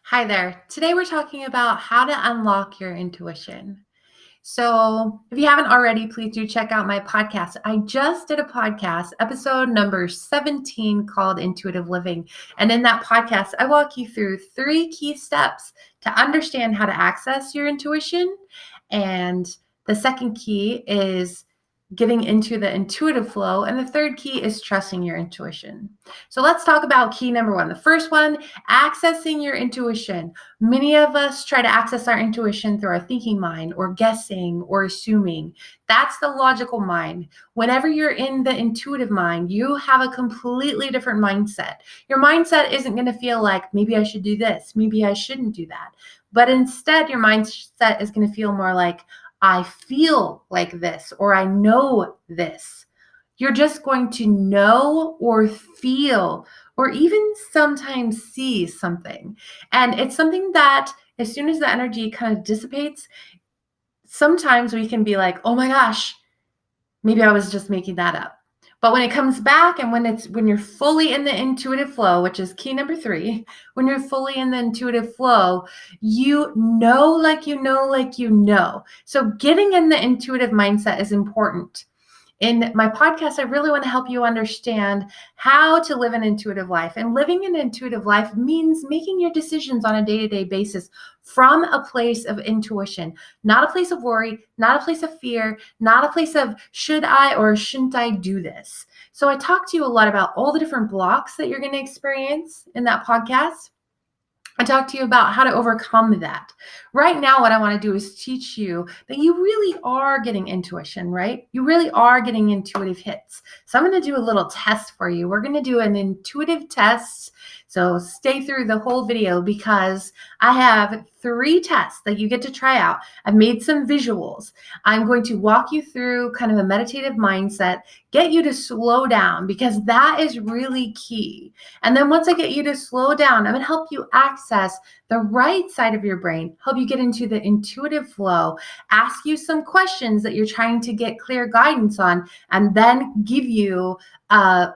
Hi there. Today we're talking about how to unlock your intuition. So, if you haven't already, please do check out my podcast. I just did a podcast, episode number 17, called Intuitive Living. And in that podcast, I walk you through 3 key steps to understand how to access your intuition. And the second key is getting into the intuitive flow. And the third key is trusting your intuition. So, let's talk about key number 1. The first one, accessing your intuition. Many of us try to access our intuition through our thinking mind or guessing or assuming. That's the logical mind. Whenever you're in the intuitive mind, you have a completely different mindset. Your mindset isn't going to feel like, maybe I should do this, maybe I shouldn't do that. But instead, your mindset is going to feel more like, I feel like this, or I know this. You're just going to know or feel or even sometimes see something. And it's something that as soon as the energy kind of dissipates, sometimes we can be like, oh my gosh, maybe I was just making that up. But when it comes back and when you're fully in the intuitive flow, which is key number 3, when you're fully in the intuitive flow, you know like you know like you know. So getting in the intuitive mindset is important. In my podcast, I really want to help you understand how to live an intuitive life. And living an intuitive life means making your decisions on a day-to-day basis from a place of intuition, not a place of worry, not a place of fear, not a place of should I or shouldn't I do this. So I talk to you a lot about all the different blocks that you're going to experience in that podcast. I talk to you about how to overcome that. Right now, what I want to do is teach you that you really are getting intuition, right? You really are getting intuitive hits. So I'm going to do a little test for you. We're going to do an intuitive test. So stay through the whole video because I have 3 tests that you get to try out. I've made some visuals. I'm going to walk you through kind of a meditative mindset, get you to slow down because that is really key. And then once I get you to slow down, I'm going to help you access the right side of your brain, help you get into the intuitive flow, ask you some questions that you're trying to get clear guidance on, and then give you a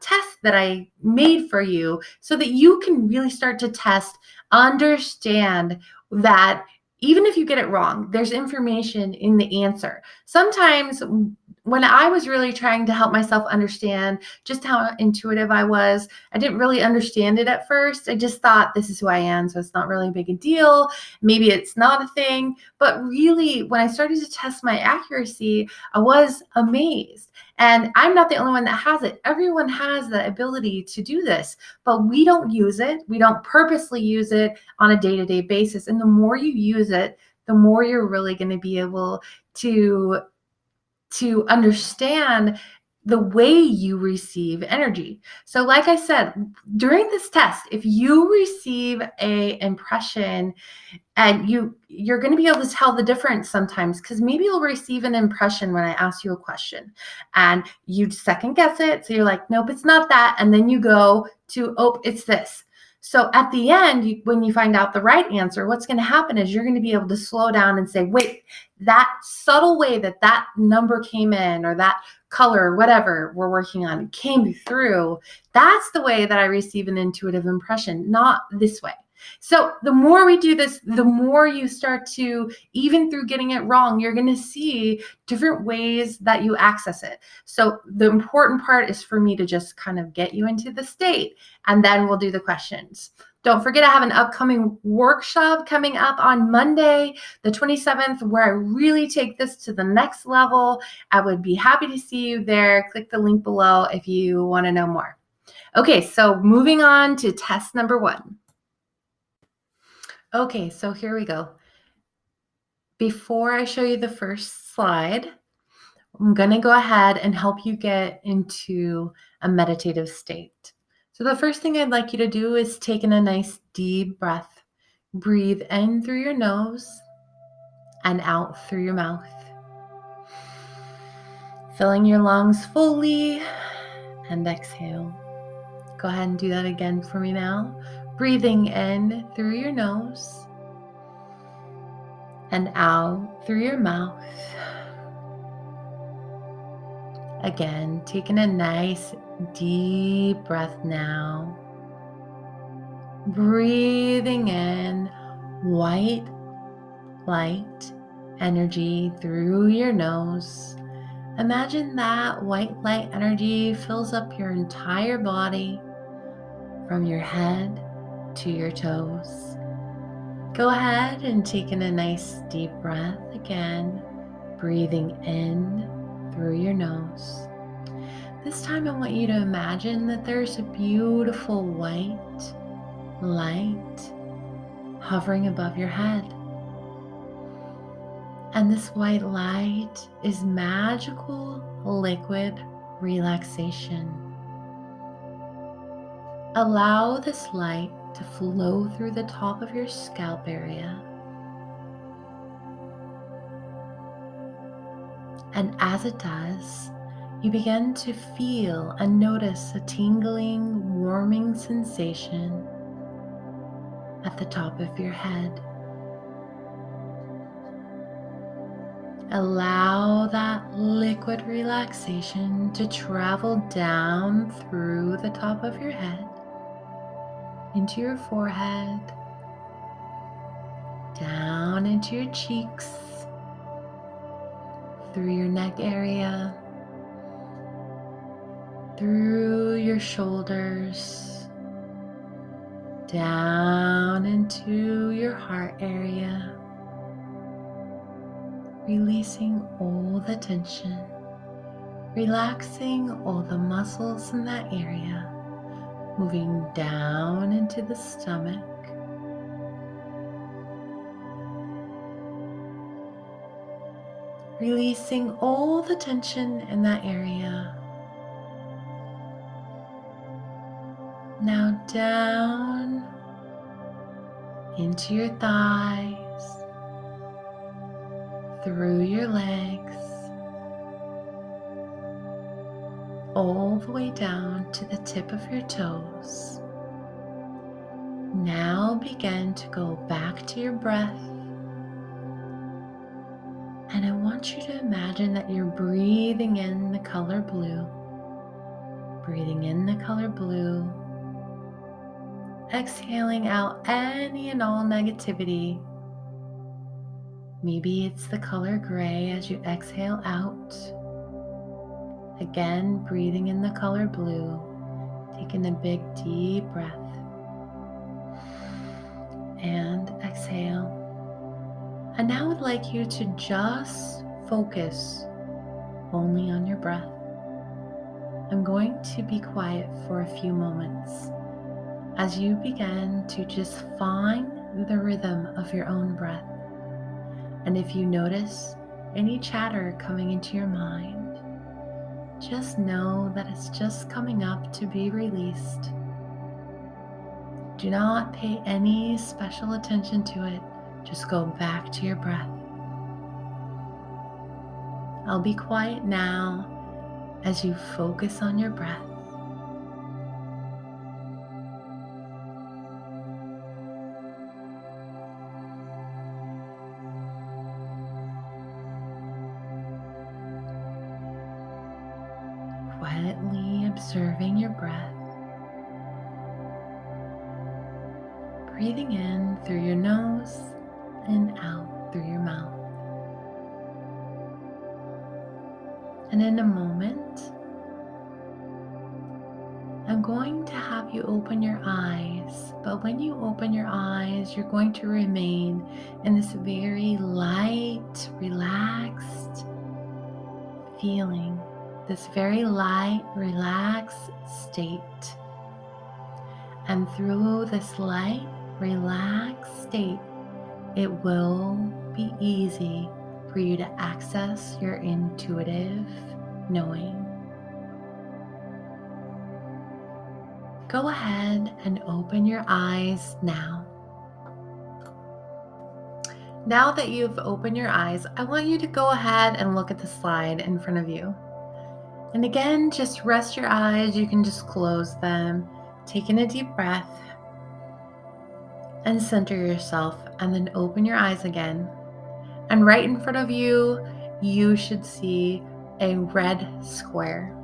test that I made for you so that you can really start to test, understand that even if you get it wrong, there's information in the answer. Sometimes when I was really trying to help myself understand just how intuitive I was, I didn't really understand it at first. I just thought this is who I am, so it's not really a big a deal. Maybe it's not a thing. But really, when I started to test my accuracy, I was amazed. And I'm not the only one that has it. Everyone has the ability to do this, but we don't use it. We don't purposely use it on a day-to-day basis. And the more you use it, the more you're really going to be able to understand the way you receive energy. So like I said, during this test, if you receive a impression and you're going to be able to tell the difference sometimes because maybe you'll receive an impression when I ask you a question and you second guess it. So you're like, nope, it's not that. And then you go to, oh, it's this. So at the end, when you find out the right answer, what's going to happen is you're going to be able to slow down and say, wait, that subtle way that number came in or that color or whatever we're working on came through, that's the way that I receive an intuitive impression, not this way. So the more we do this, the more you start to, even through getting it wrong, you're going to see different ways that you access it. So the important part is for me to just kind of get you into the state, and then we'll do the questions. Don't forget, I have an upcoming workshop coming up on Monday, the 27th, where I really take this to the next level. I would be happy to see you there. Click the link below if you want to know more. Okay, so moving on to test number 1. Okay, so here we go. Before I show you the first slide, I'm going to go ahead and help you get into a meditative state. So the first thing I'd like you to do is take in a nice deep breath. Breathe in through your nose and out through your mouth. Filling your lungs fully and exhale. Go ahead and do that again for me now. Breathing in through your nose and out through your mouth. Again, taking a nice deep breath now. Breathing in white light energy through your nose. Imagine that white light energy fills up your entire body from your head to your toes. Go ahead and take in a nice deep breath again, breathing in through your nose. This time I want you to imagine that there's a beautiful white light hovering above your head. And this white light is magical liquid relaxation. Allow this light to flow through the top of your scalp area. And as it does, you begin to feel and notice a tingling, warming sensation at the top of your head. Allow that liquid relaxation to travel down through the top of your head, into your forehead, down into your cheeks, through your neck area, through your shoulders, down into your heart area, releasing all the tension, relaxing all the muscles in that area, moving down into the stomach, releasing all the tension in that area. Now down into your thighs, through your legs, all the way down to the tip of your toes. Now begin to go back to your breath. And I want you to imagine that you're breathing in the color blue. Breathing in the color blue. Exhaling out any and all negativity. Maybe it's the color gray as you exhale out. Again, breathing in the color blue. Taking a big deep breath. And exhale. And now I'd like you to just focus only on your breath. I'm going to be quiet for a few moments as you begin to just find the rhythm of your own breath. And if you notice any chatter coming into your mind, just know that it's just coming up to be released. Do not pay any special attention to it. Just go back to your breath. I'll be quiet now as you focus on your breath. Quietly observing your breath. Breathing in through your nose and out through your mouth. And in a moment, I'm going to have you open your eyes, but when you open your eyes, you're going to remain in this very light, relaxed feeling, this very light, relaxed state. And through this light, relaxed state, it will be easy for you to access your intuitive knowing. Go ahead and open your eyes now. Now that you've opened your eyes, I want you to go ahead and look at the slide in front of you. And again, just rest your eyes. You can just close them. Take in a deep breath and center yourself, and then open your eyes again. And right in front of you, you should see a red square.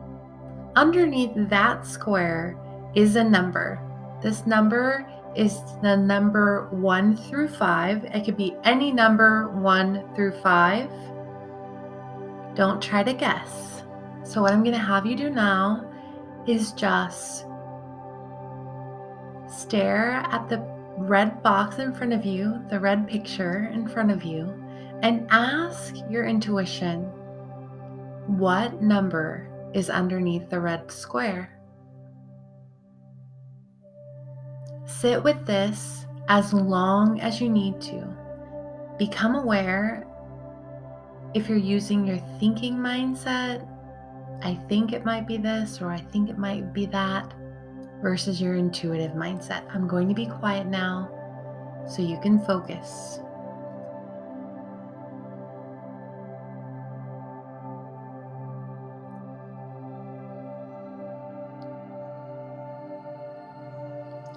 Underneath that square is a number. This number is the number 1 through 5. It could be any number 1 through 5. Don't try to guess. So what I'm going to have you do now is just stare at the red box in front of you, the red picture in front of you, and ask your intuition, what number is underneath the red square? Sit with this as long as you need to. Become aware if you're using your thinking mindset, I think it might be this or I think it might be that, versus your intuitive mindset. I'm going to be quiet now so you can focus.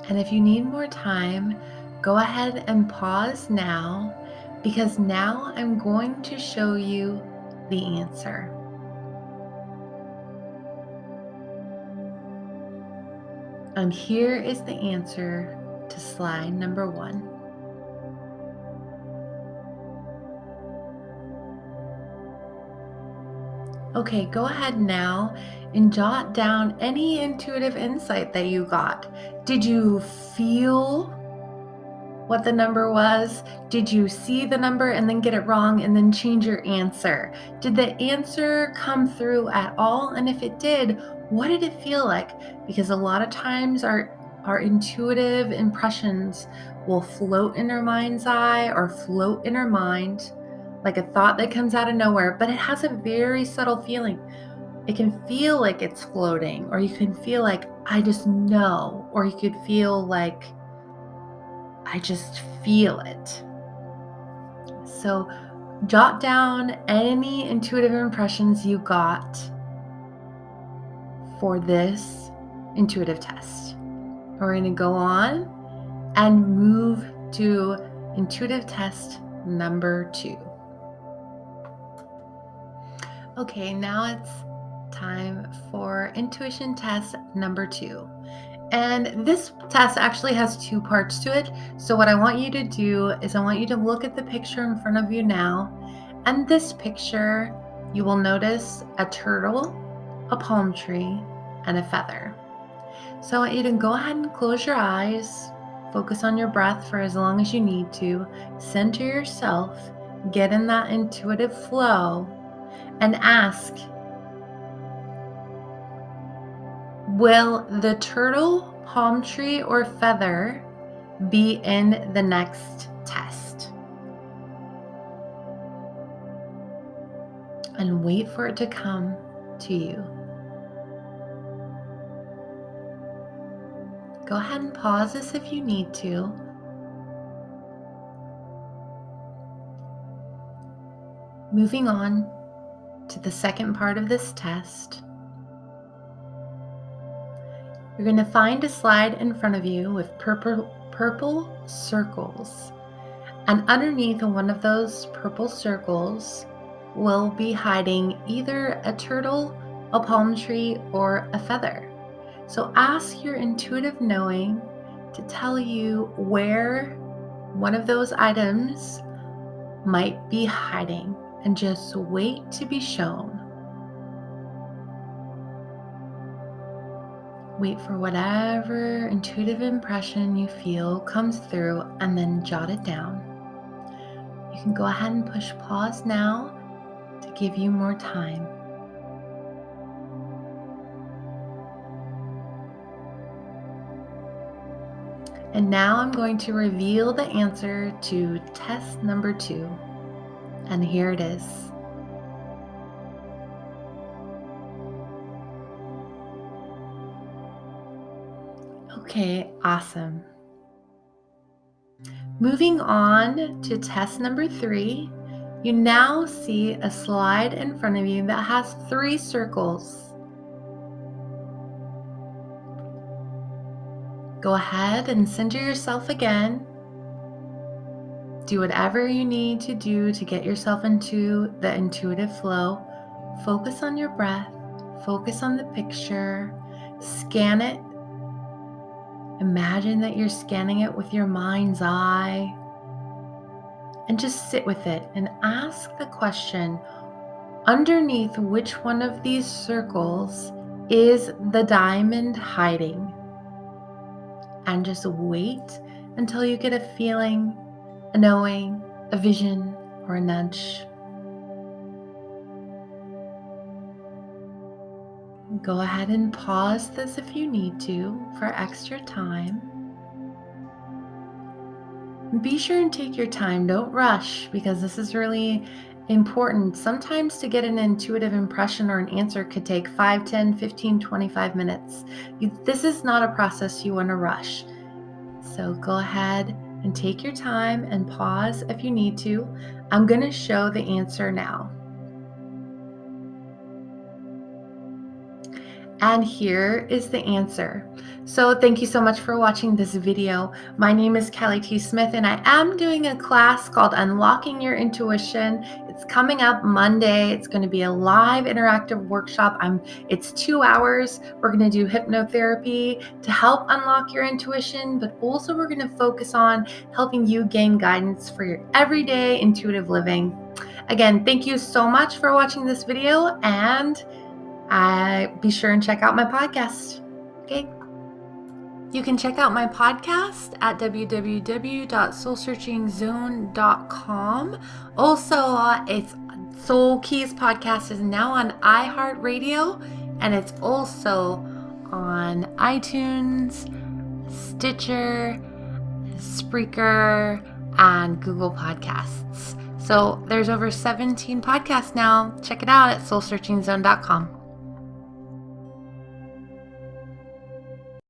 And if you need more time, go ahead and pause now, because now I'm going to show you the answer. And here is the answer to slide number 1. Okay, go ahead now and jot down any intuitive insight that you got. Did you feel what the number was? Did you see the number and then get it wrong and then change your answer? Did the answer come through at all? And if it did, what did it feel like? Because a lot of times our intuitive impressions will float in our mind's eye or float in our mind like a thought that comes out of nowhere, but it has a very subtle feeling. It can feel like it's floating, or you can feel like, I just know, or you could feel like, I just feel it. So jot down any intuitive impressions you got for this intuitive test. We're going to go on and move to intuitive test number 2. Okay, now it's time for intuition test number 2. And this test actually has 2 parts to it. So what I want you to do is I want you to look at the picture in front of you now. And this picture, you will notice a turtle, a palm tree, and a feather. So I want you to go ahead and close your eyes, focus on your breath for as long as you need to, center yourself, get in that intuitive flow, and ask, will the turtle, palm tree, or feather be in the next test? And wait for it to come to you. Go ahead and pause this if you need to. Moving on to the second part of this test. You're going to find a slide in front of you with purple circles. And underneath one of those purple circles will be hiding either a turtle, a palm tree, or a feather. So ask your intuitive knowing to tell you where one of those items might be hiding, and just wait to be shown. Wait for whatever intuitive impression you feel comes through, and then jot it down. You can go ahead and push pause now to give you more time. And now I'm going to reveal the answer to test number 2. And here it is. Okay, awesome. Moving on to test number 3, you now see a slide in front of you that has 3 circles. Go ahead and center yourself again. Do whatever you need to do to get yourself into the intuitive flow. Focus on your breath, focus on the picture, scan it, Imagine that you're scanning it with your mind's eye. And just sit with it and ask the question, underneath which one of these circles is the diamond hiding? And just wait until you get a feeling, a knowing, a vision, or a nudge. Go ahead and pause this if you need to for extra time. Be sure and take your time. Don't rush, because this is really important. Sometimes to get an intuitive impression or an answer could take 5, 10, 15, 25 minutes. This is not a process you want to rush. So go ahead and take your time and pause if you need to. I'm going to show the answer now. And here is the answer. So thank you so much for watching this video. My name is Callie T. Smith, and I am doing a class called Unlocking Your Intuition. It's coming up Monday. It's going to be a live interactive workshop. It's 2 hours. We're going to do hypnotherapy to help unlock your intuition, but also we're going to focus on helping you gain guidance for your everyday intuitive living. Again, thank you so much for watching this video, and be sure and check out my podcast. Okay. You can check out my podcast at www.soulsearchingzone.com. Also, it's Soul Keys podcast is now on iHeartRadio, and it's also on iTunes, Stitcher, Spreaker, and Google Podcasts. So there's over 17 podcasts now. Check it out at soulsearchingzone.com.